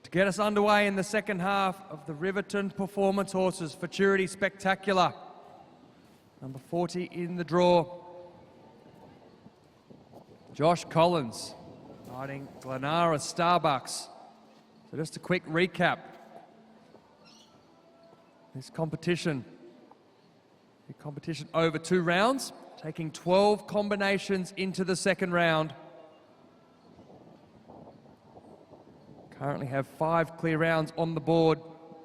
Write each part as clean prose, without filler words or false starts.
To get us underway in the second half of the Riverton Performance Horses Futurity Spectacular. Number 40 in the draw, Josh Collins, riding Glenara Starbucks. So just a quick recap. This competition, the competition over 2 rounds, taking 12 combinations into the second round. Currently have 5 clear rounds on the board,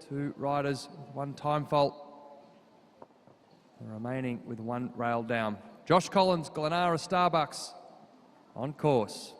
2 riders with 1 time fault, the remaining with 1 rail down. Josh Collins, Glenara Starbucks, on course.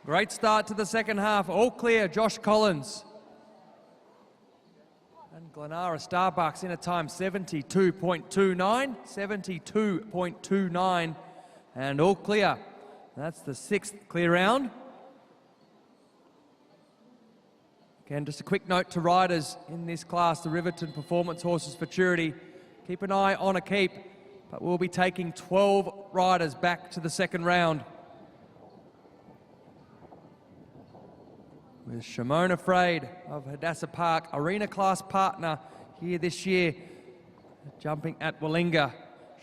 Great start to the second half. All clear, Josh Collins. And Glenara Starbucks in a time 72.29, 72.29, and all clear. That's the 6th clear round. Again, just a quick note to riders in this class, the Riverton Performance Horses Futurity. Keep an eye on a keep, but we'll be taking 12 riders back to the second round. With Shimona Fraid of Hadassah Park, arena class partner here this year, jumping at Willinga.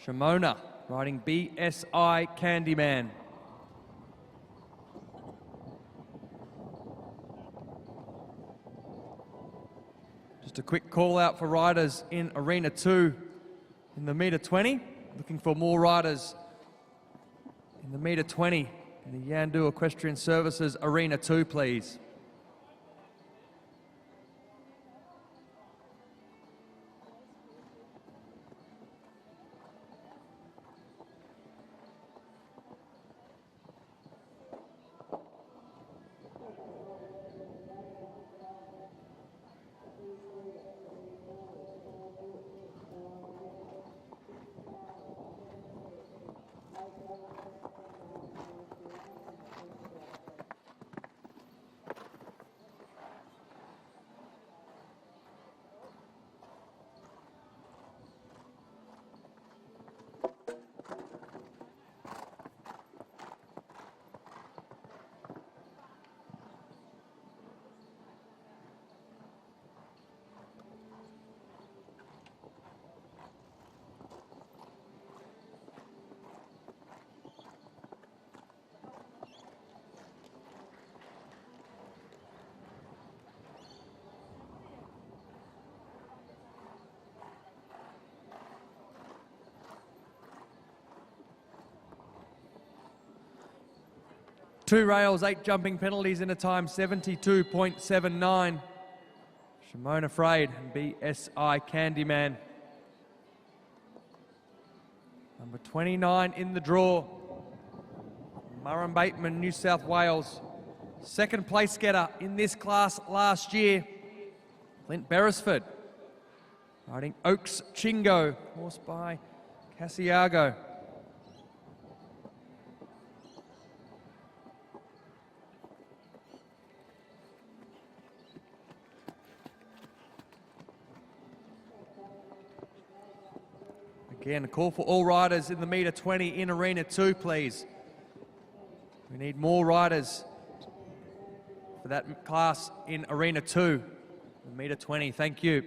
Shimona riding BSI Candyman. Just a quick call out for riders in Arena 2 in the metre 20. Looking for more riders in the metre 20 in the Yandu Equestrian Services Arena 2, please. Two rails, 8 jumping penalties in a time 72.79. Shimona Fraid and BSI Candyman. Number 29 in the draw, Murray Bateman, New South Wales. Second place getter in this class last year, Clint Beresford. Riding Oaks Chingo, horse by Casiago. Again, a call for all riders in the metre 20 in Arena 2, please. We need more riders for that class in Arena 2, metre 20. Thank you.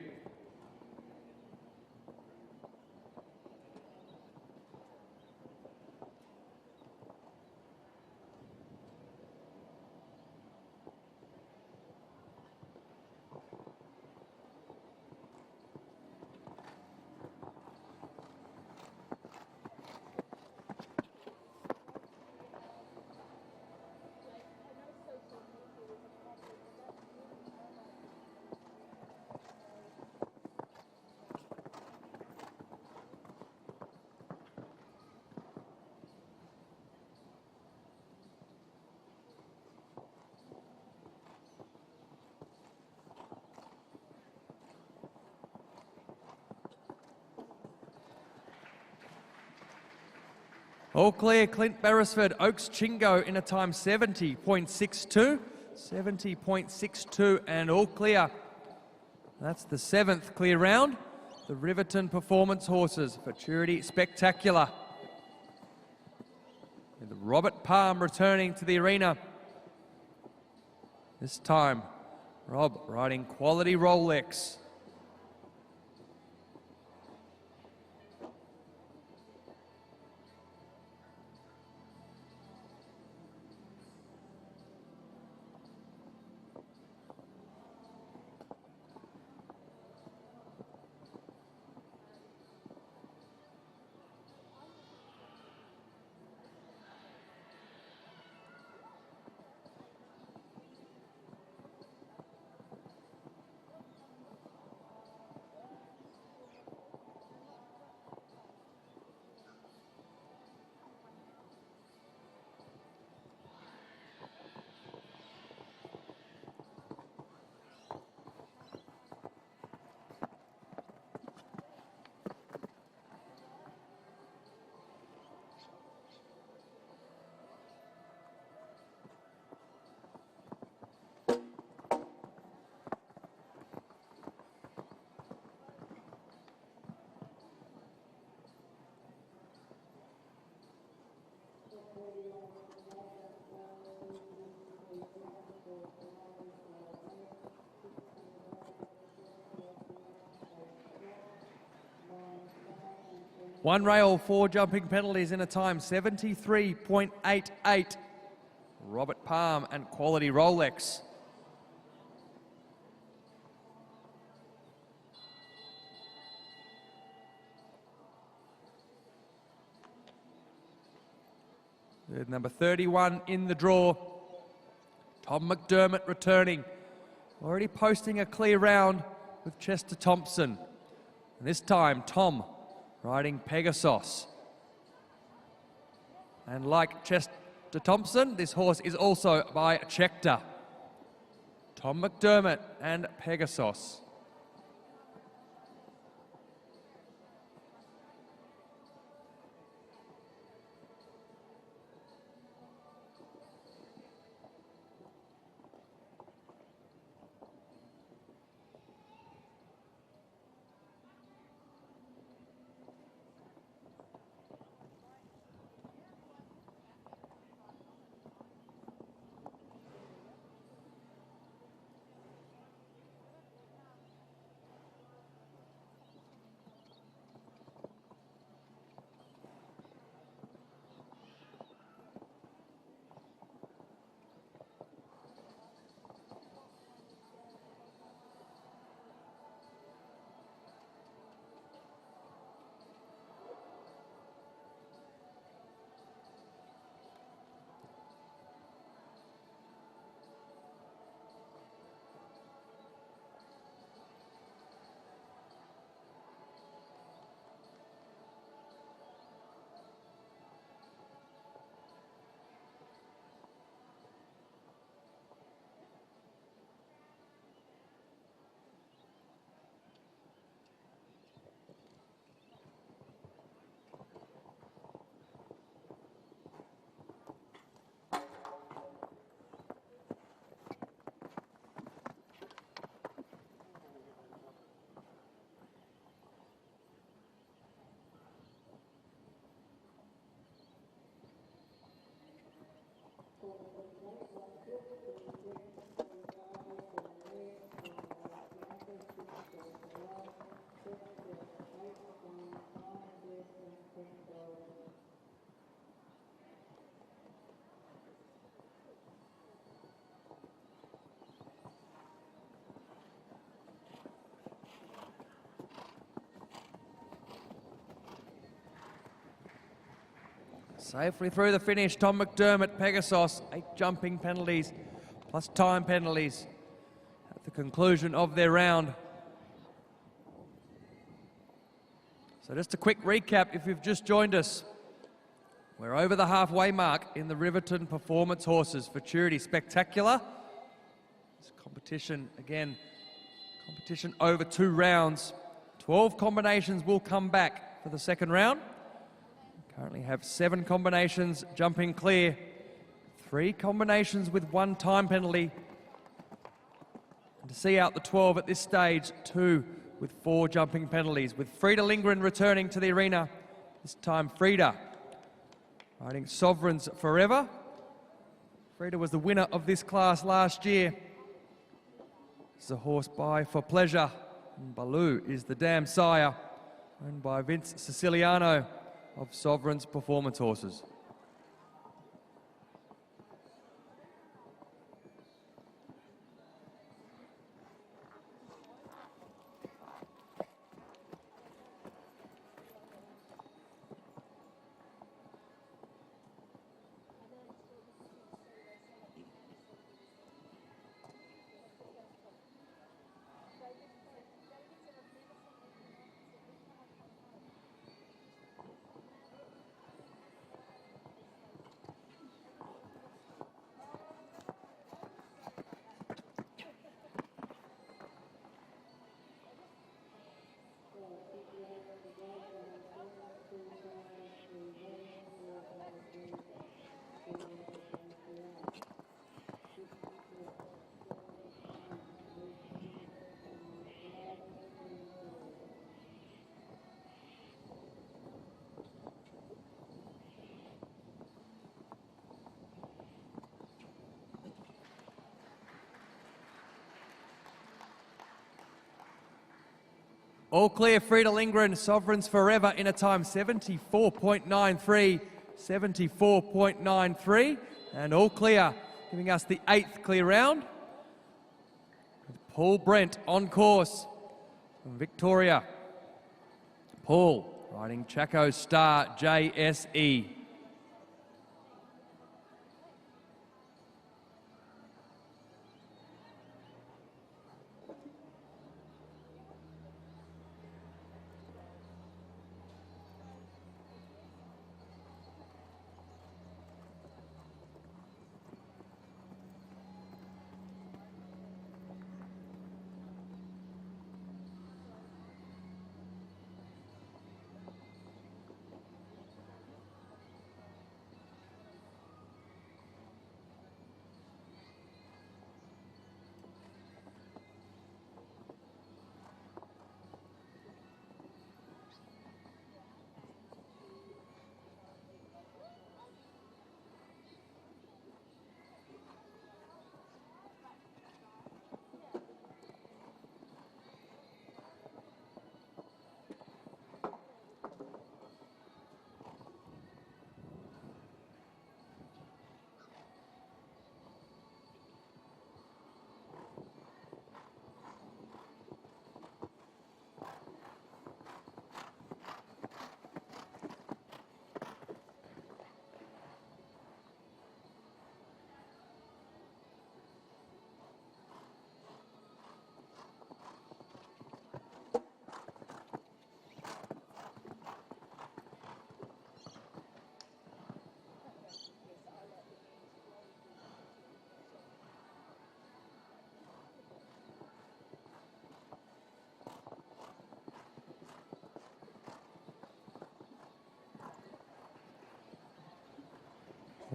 All clear, Clint Beresford, Oaks Chingo in a time 70.62. 70.62 and all clear. That's the 7th clear round. The Riverton Performance Horses, Futurity Spectacular. With Robert Palm returning to the arena. This time, Rob riding Quality Rolex. One rail, 4 jumping penalties in a time 73.88. Robert Palm and Quality Rolex. With number 31 in the draw, Tom McDermott returning. Already posting a clear round with Chester Thompson. And this time, Tom riding Pegasus. And like Chester Thompson, this horse is also by Schechter. Tom McDermott and Pegasus. Safely through the finish, Tom McDermott, Pegasus, 8 jumping penalties plus time penalties at the conclusion of their round. So just a quick recap if you've just joined us. We're over the halfway mark in the Riverton Performance Horses Futurity Spectacular. This competition, again, competition over 2 rounds. 12 combinations will come back for the second round. We currently have 7 combinations jumping clear. 3 combinations with 1 time penalty. And to see out the 12 at this stage, 2 with 4 jumping penalties, with Frida Lindgren returning to the arena. This time Frida riding Sovereigns Forever. Frida was the winner of this class last year. It's a horse by For Pleasure, and Baloo is the dam sire, owned by Vince Siciliano of Sovereigns Performance Horses. All clear, Frida Lindgren, Sovereigns Forever in a time 74.93, 74.93, and all clear, giving us the 8th clear round. With Paul Brent on course from Victoria. Paul riding Chaco Star JSE.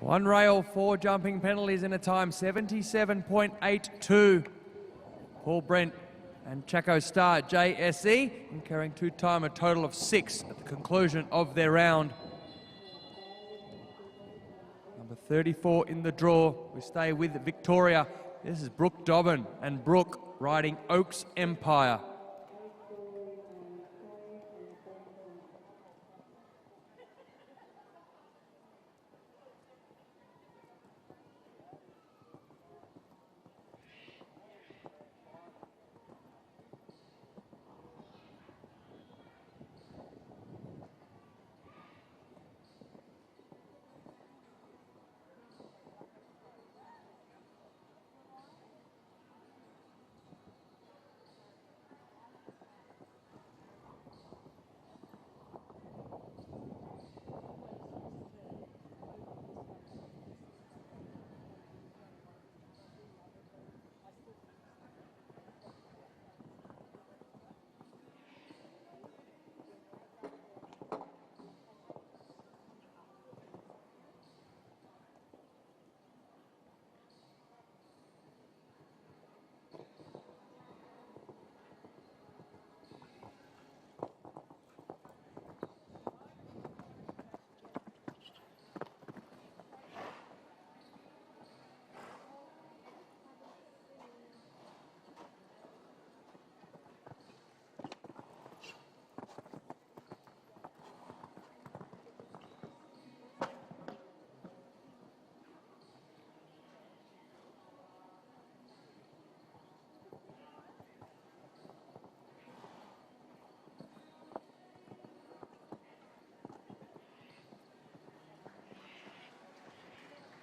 One rail, 4 jumping penalties in a time 77.82. Paul Brent and Chaco Star JSE incurring 2 time, a total of 6 at the conclusion of their round. Number 34 in the draw. We stay with Victoria. This is Brooke Dobbin and Brooke riding Oaks Empire.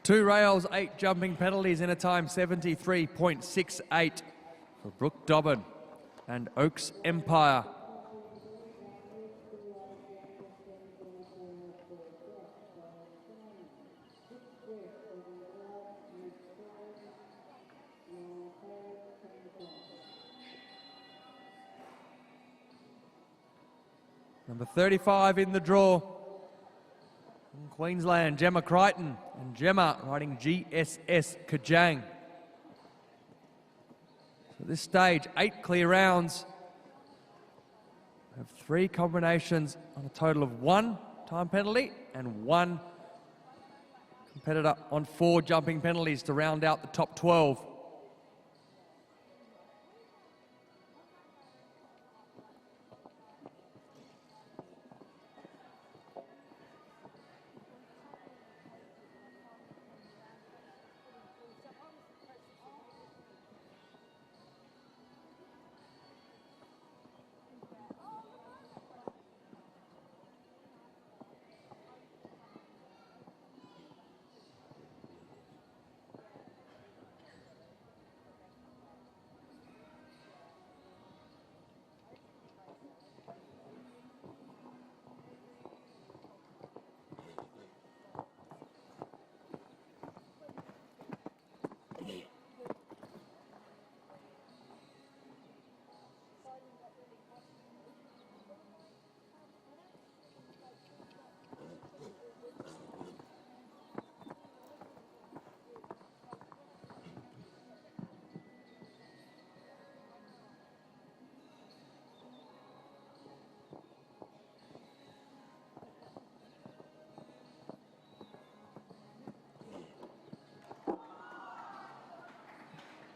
2 rails, 8 jumping penalties in a time 73.68 for Brooke Dobbin and Oaks Empire. Number 35 in the draw. In Queensland, Gemma Crichton, and Gemma riding GSS Kajang. So at this stage, 8 clear rounds. We have 3 combinations on a total of 1 time penalty and 1 competitor on 4 jumping penalties to round out the top 12.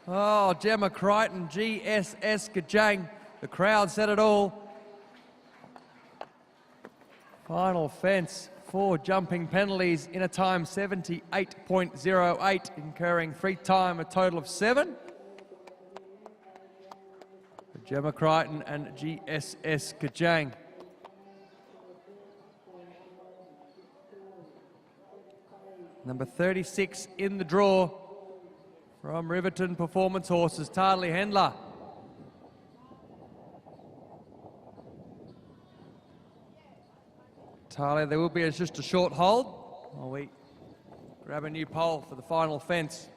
Oh, Gemma Crichton, GSS Kajang. The crowd said it all. Final fence, 4 jumping penalties in a time 78.08, incurring free time, a total of 7. For Gemma Crichton and GSS Kajang. Number 36 in the draw. From Riverton Performance Horses, Tardley Hendler. Tardley, there will be just a short hold while we grab a new pole for the final fence.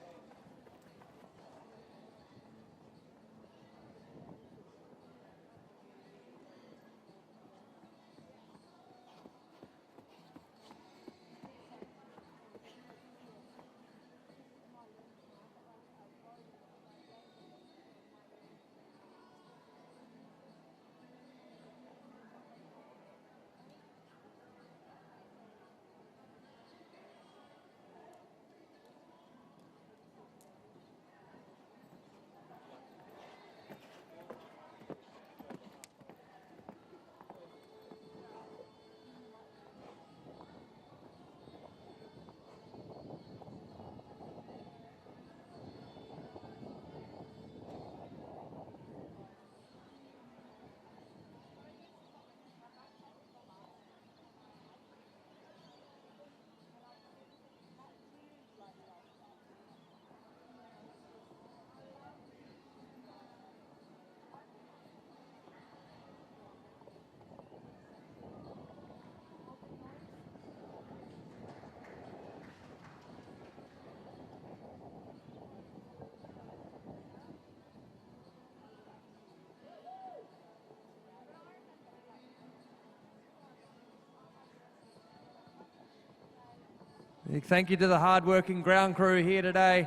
Big thank you to the hard-working ground crew here today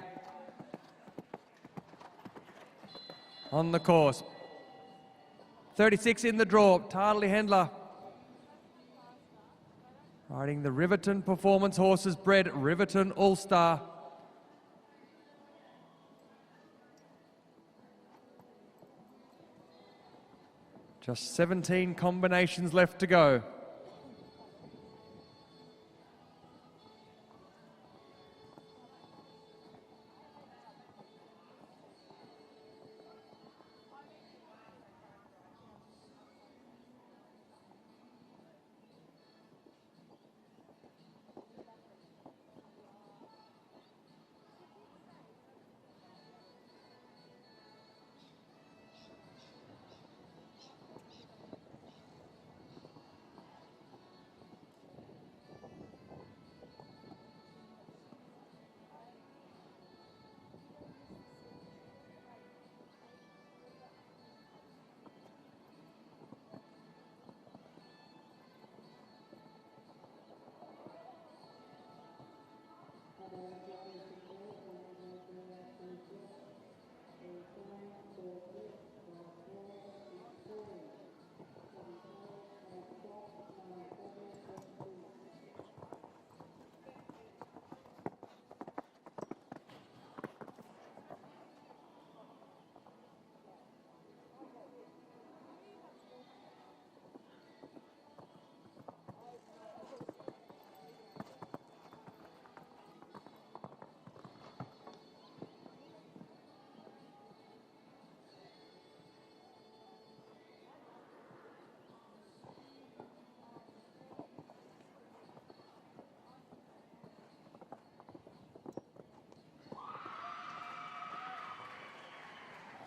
on the course. 36 in the draw, Tardley Hendler. Riding the Riverton Performance Horses bred Riverton All-Star. Just 17 combinations left to go.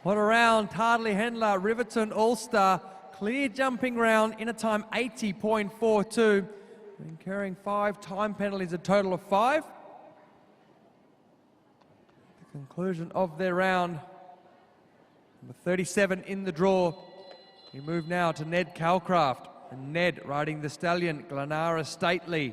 What a round, Tardley Hendler, Riverton All-Star, clear jumping round in a time 80.42, incurring 5 time penalties, a total of 5. The conclusion of their round, number 37 in the draw. We move now to Ned Calcraft, and Ned riding the stallion, Glenara Stately.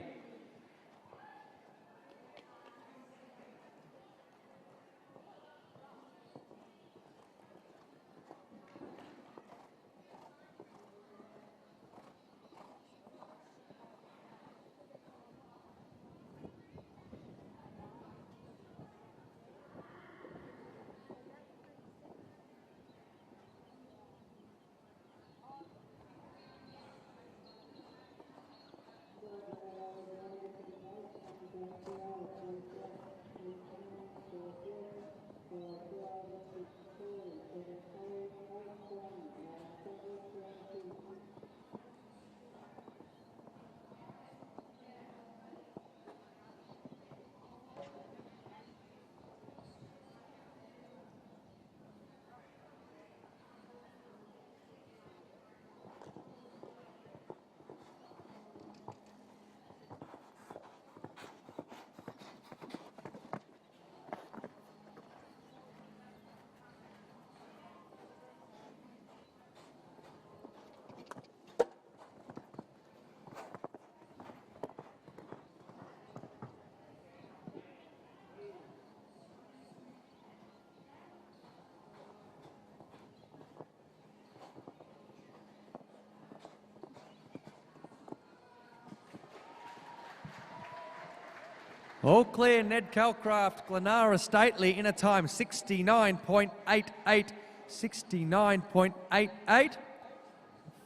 All clear, Ned Calcraft, Glenara Stately in a time 69.88, 69.88.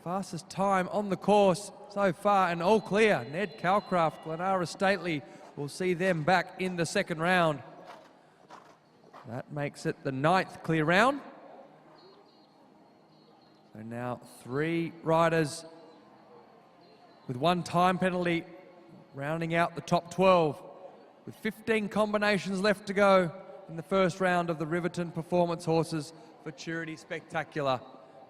Fastest time on the course so far, and all clear. Ned Calcraft, Glenara Stately, we'll see them back in the second round. That makes it the 9th clear round. So now 3 riders with 1 time penalty, rounding out the top 12. With 15 combinations left to go in the first round of the Riverton Performance Horses Futurity Spectacular.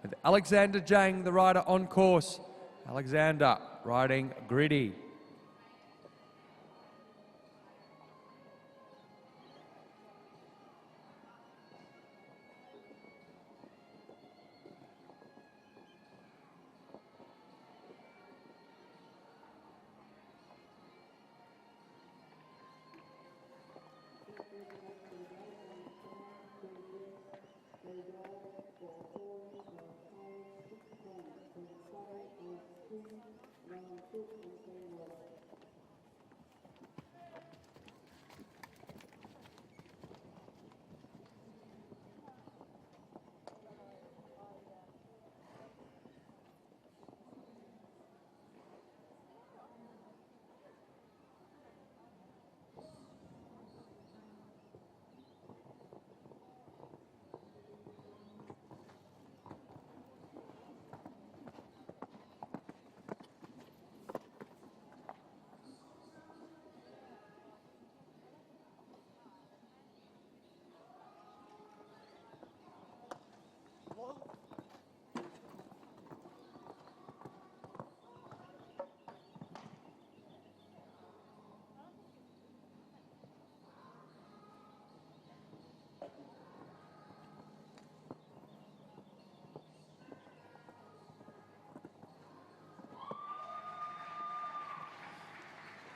With Alexander Jang, the rider on course. Alexander riding Gritty.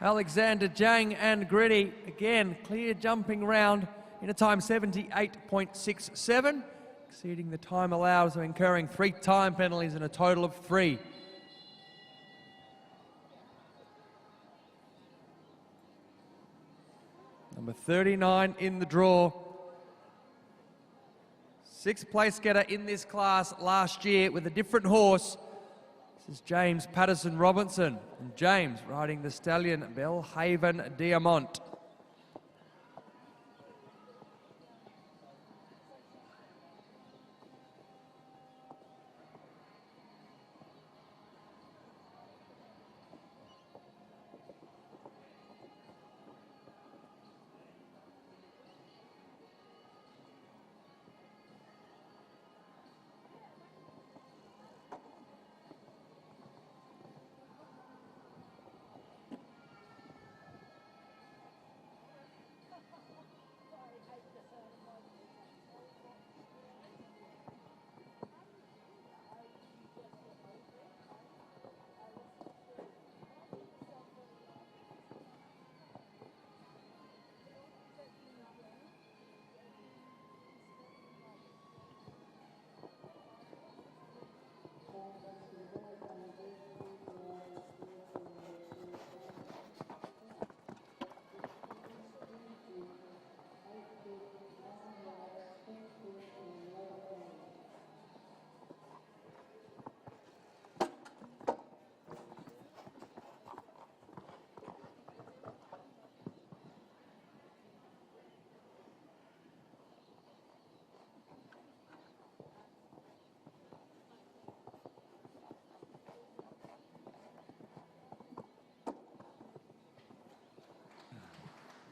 Alexander Jang and Gritty, again, clear jumping round in a time 78.67, exceeding the time allowed, so incurring 3 time penalties and a total of 3. Number 39 in the draw. 6th place getter in this class last year with a different horse. This is James Patterson Robinson, and James riding the stallion Belhaven Diamant.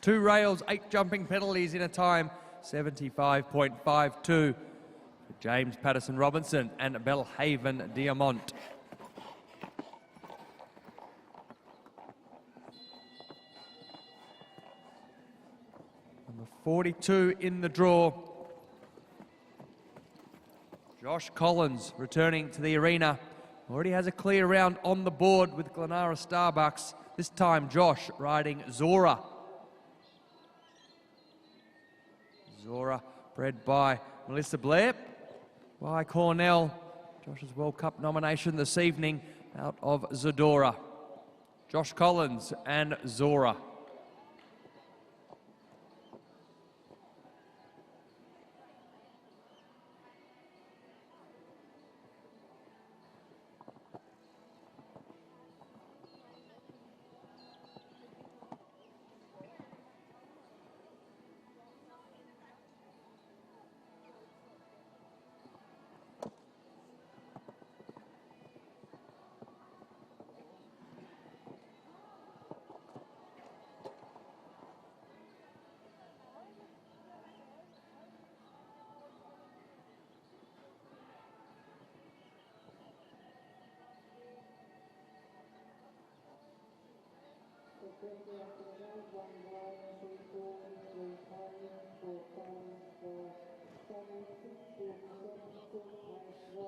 2 rails, 8 jumping penalties in a time, 75.52. James Patterson Robinson and Belhaven Diamont. Number 42 in the draw. Josh Collins returning to the arena. Already has a clear round on the board with Glenara Starbucks. This time Josh riding Zora. Zora bred by Melissa Blair, by Cornell. Josh's World Cup nomination this evening out of Zadora. Josh Collins and Zora.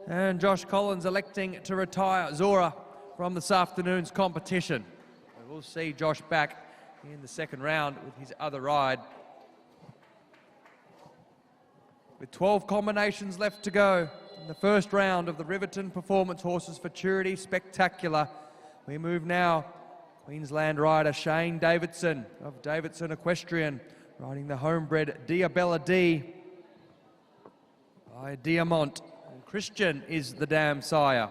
And Josh Collins electing to retire Zora from this afternoon's competition. We'll see Josh back in the second round with his other ride. With 12 combinations left to go in the first round of the Riverton Performance Horses Futurity Spectacular, we move now. Queensland rider Shane Davidson of Davidson Equestrian riding the homebred Diabella D by Diamont. And Christian is the dam sire.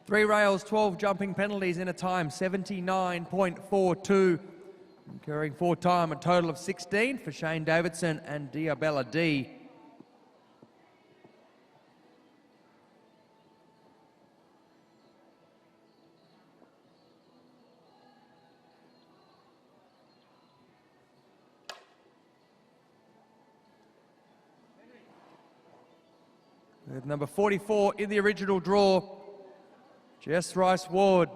Three rails, 12 jumping penalties in a time, 79.42. Incurring 4 time, a total of 16 for Shane Davidson and Diabella D. With number 44 in the original draw, Jess Rice Ward.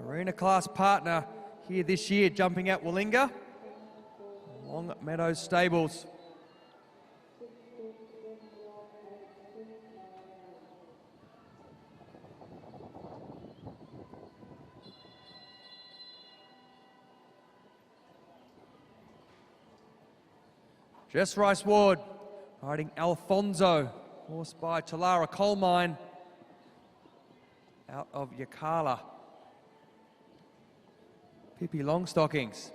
Arena class partner here this year, jumping at Willinga, Long Meadows Stables. Jess Rice Ward riding Alfonso, horse by Talara Coalmine out of Yirrkala. Pippi Longstockings.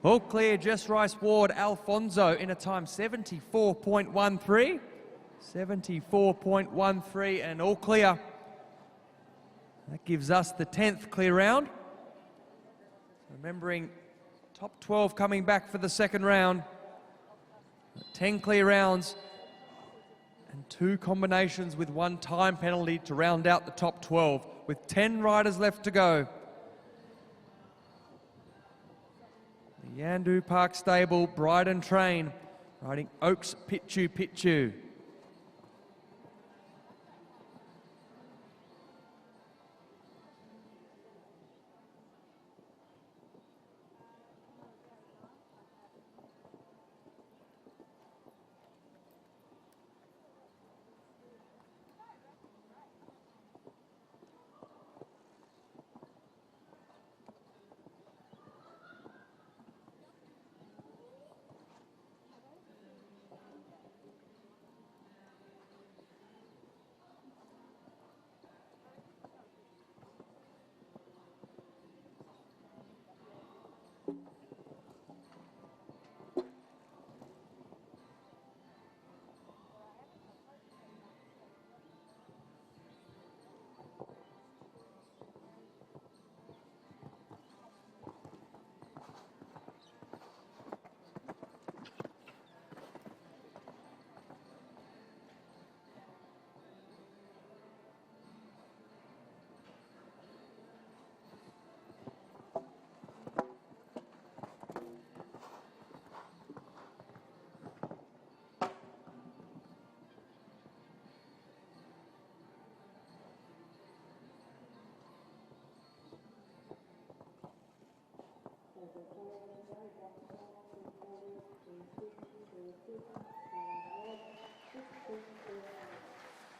All clear, Jess Rice Ward, Alfonso in a time 74.13. 74.13 and all clear. That gives us the 10th clear round. Remembering top 12 coming back for the second round. 10 clear rounds and 2 combinations with 1 time penalty to round out the top 12 with 10 riders left to go. The Yandu Park Stable, Bride and Train, riding Oaks Pichu Pichu.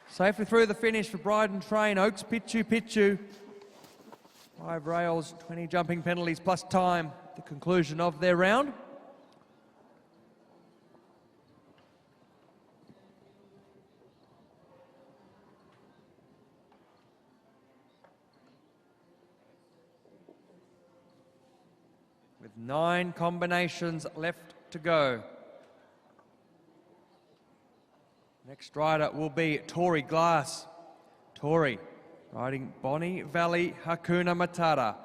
Safely through the finish for Bride and Train, Oaks Pichu Pichu. 5 rails, 20 jumping penalties plus time, the conclusion of their round. With 9 combinations left to go. Next rider will be Tori Glass. Tori riding Bonnie Valley Hakuna Matata.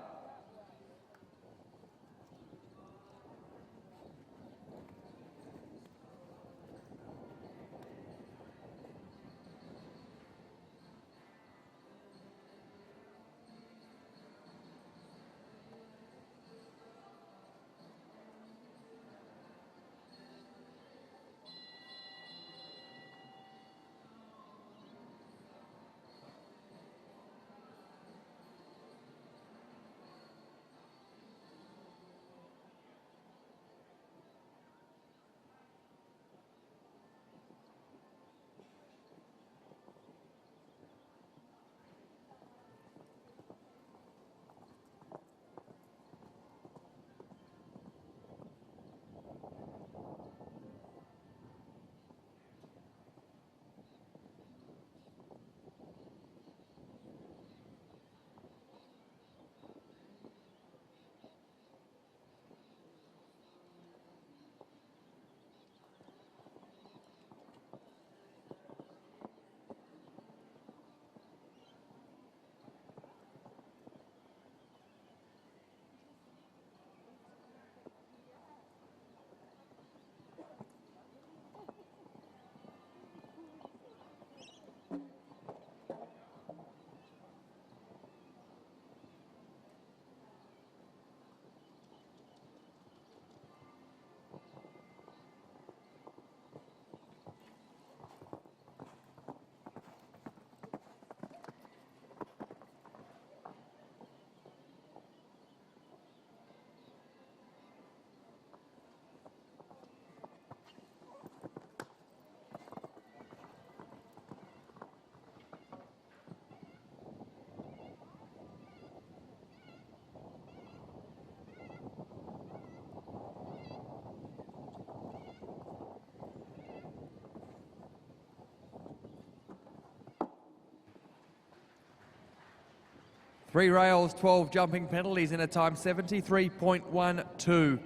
Three rails, 12 jumping penalties in a time 73.12.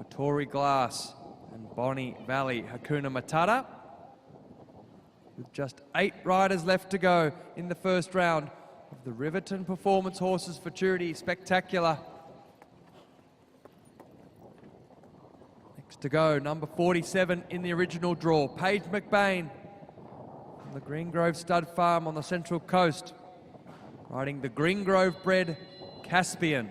Tory Glass and Bonnie Valley Hakuna Matata. With just 8 riders left to go in the first round of the Riverton Performance Horses Futurity Spectacular. Next to go, number 47 in the original draw, Paige McBain from the Greengrove Stud Farm on the Central Coast, riding the Greengrove bred Caspian.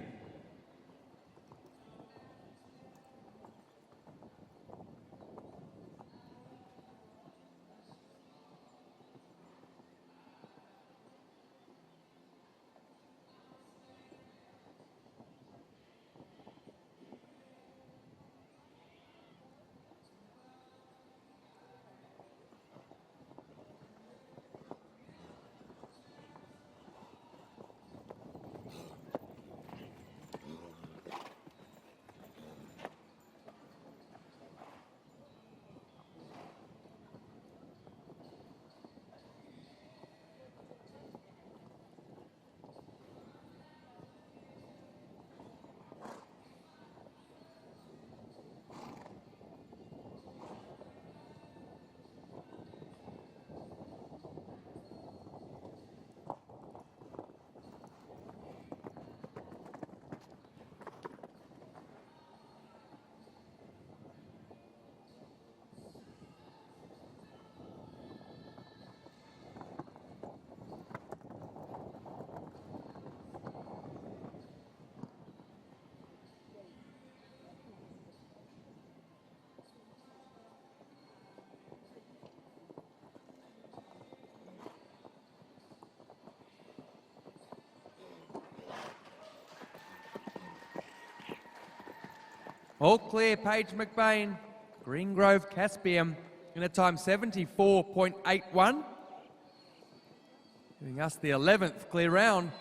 All clear, Paige McBain, Greengrove Caspian, in a time 74.81. Giving us the 11th clear round,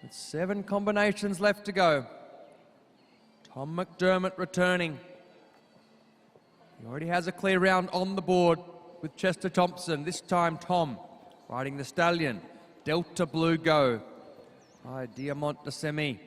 with 7 combinations left to go. Tom McDermott returning. He already has a clear round on the board with Chester Thompson. This time Tom riding the stallion, Delta Blue Go by Diamant de Semi.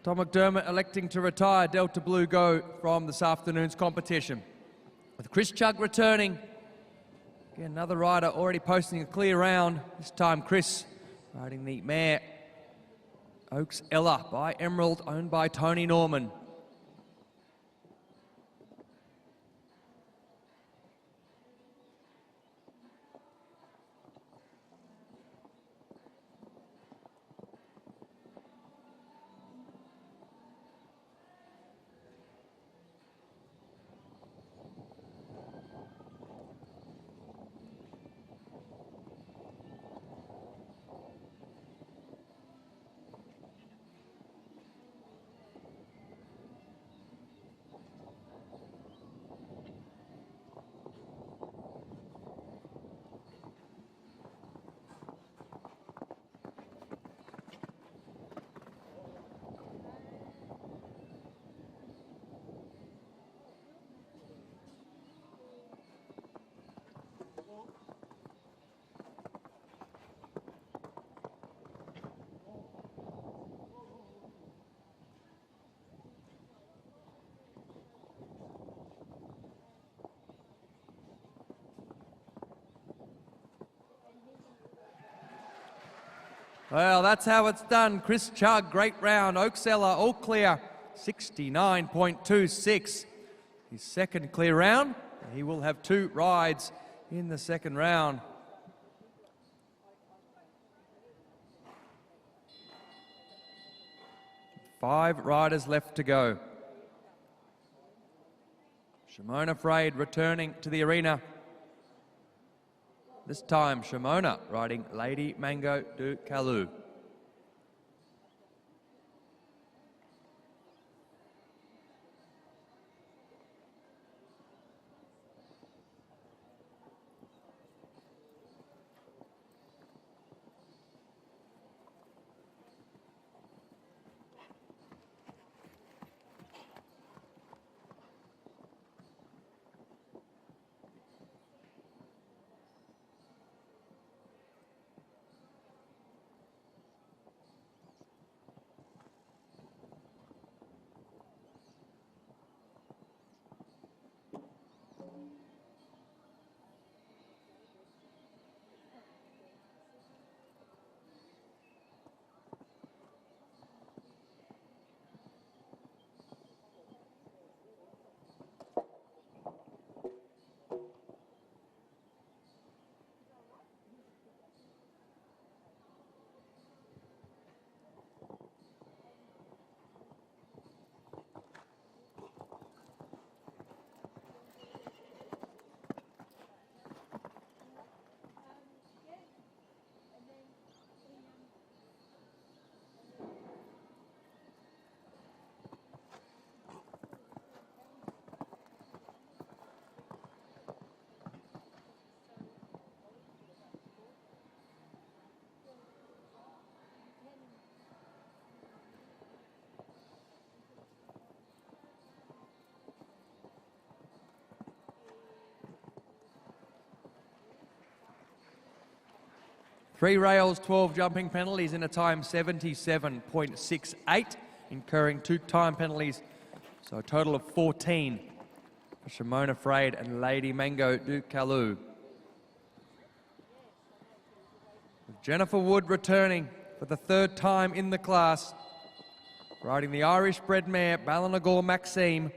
Tom McDermott electing to retire Delta Blue Go from this afternoon's competition. With Chris Chugg returning. Again, another rider already posting a clear round. This time Chris riding the mare Oaks Ella by Emerald, owned by Tony Norman. Well, that's how it's done. Chris Chugg, great round. Oakseller, all clear, 69.26. His second clear round. He will have 2 rides in the second round. Five riders left to go. Shimona Frade returning to the arena. This time, Shimona riding Lady Mango du Kalu. Three rails, 12 jumping penalties in a time 77.68, incurring 2 time penalties, so a total of 14 for Shimona Frade and Lady Mango du Kalu. Jennifer Wood returning for the 3rd time in the class, riding the Irish bred mare Ballinagur Maxime.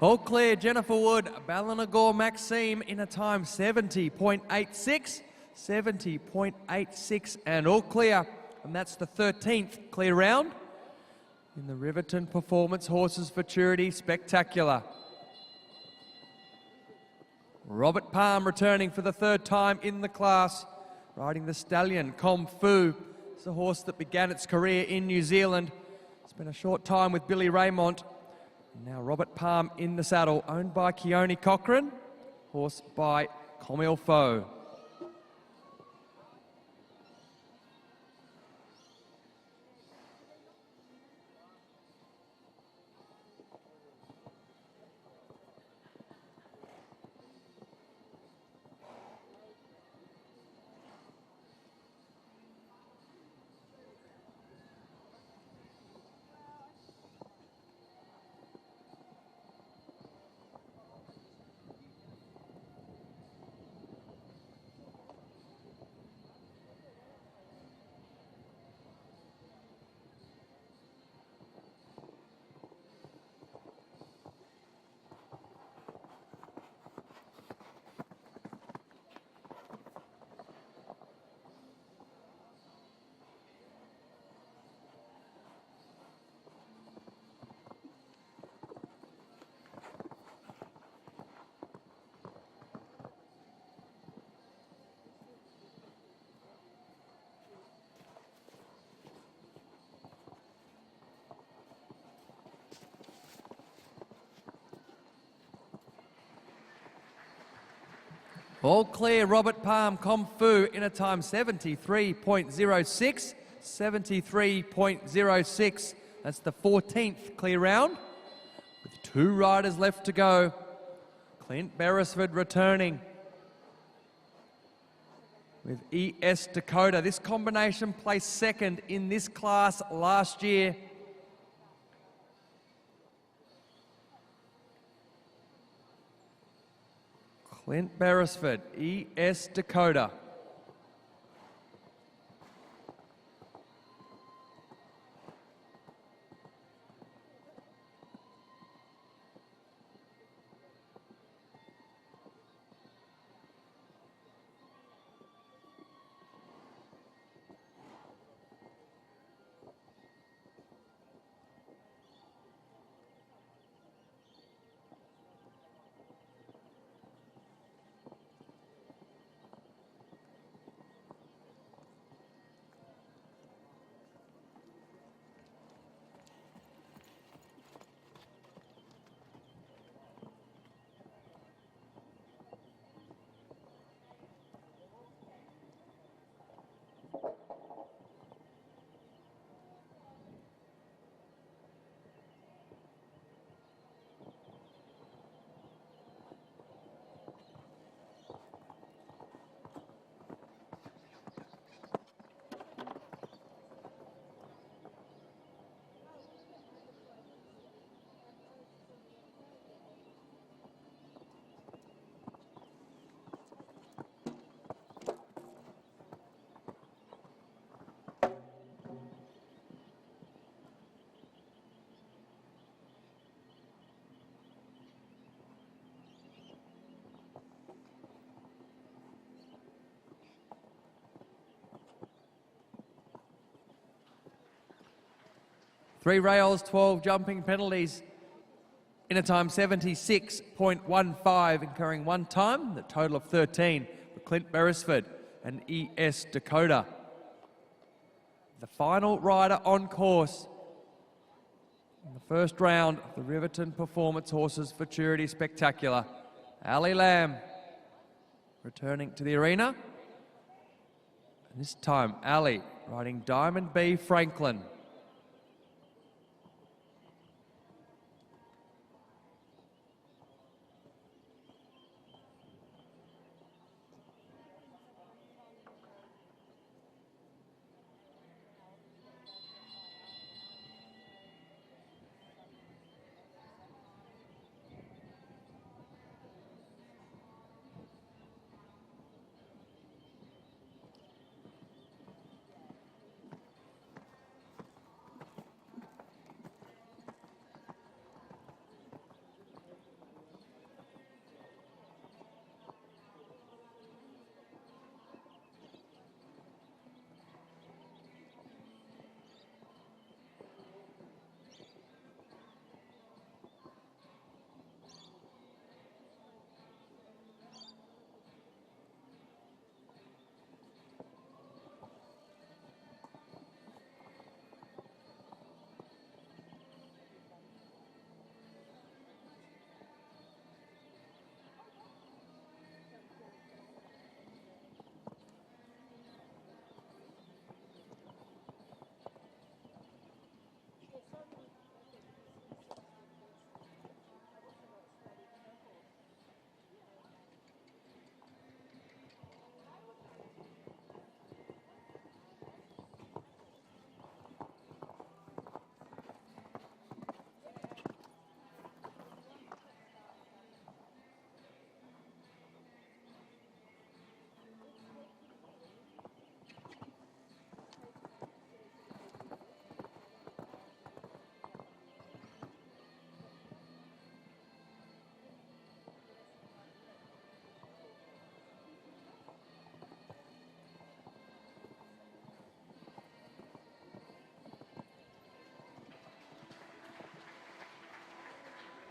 All clear, Jennifer Wood, Ballinagur Maxime in a time 70.86, 70.86, and all clear. And that's the 13th clear round in the Riverton Performance Horses Futurity Spectacular. Robert Palm returning for the 3rd time in the class, riding the stallion Com Fu. It's a horse that began its career in New Zealand. Spent a short time with Billy Raymond. Now Robert Palm in the saddle, owned by Keone Cochrane, horse by Comme Il Faut. All clear, Robert Palm, Kung Fu in a time 73.06. 73.06. That's the 14th clear round. With 2 riders left to go. Clint Beresford returning with ES Dakota. This combination placed second in this class last year. Clint Beresford, ES Dakota. Three rails, 12 jumping penalties in a time 76.15, incurring 1 time, the total of 13 for Clint Beresford and ES Dakota. The final rider on course in the first round of the Riverton Performance Horses Futurity Spectacular. Ali Lamb returning to the arena. And this time, Ali riding Diamond B Franklin.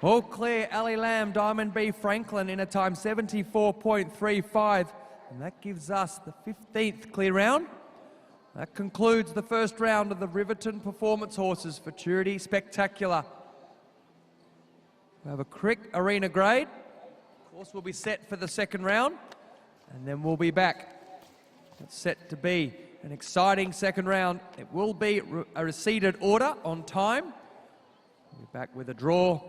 All clear, Ali Lamb, Diamond B Franklin in a time 74.35. And that gives us the 15th clear round. That concludes the first round of the Riverton Performance Horses Futurity Spectacular. We have a Crick Arena grade. Of course, will be set for the second round. And then we'll be back. It's set to be an exciting second round. It will be a reseeded order on time. We'll be back with a draw.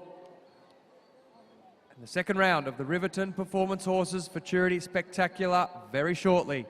And the second round of the Riverton Performance Horses Futurity Spectacular very shortly.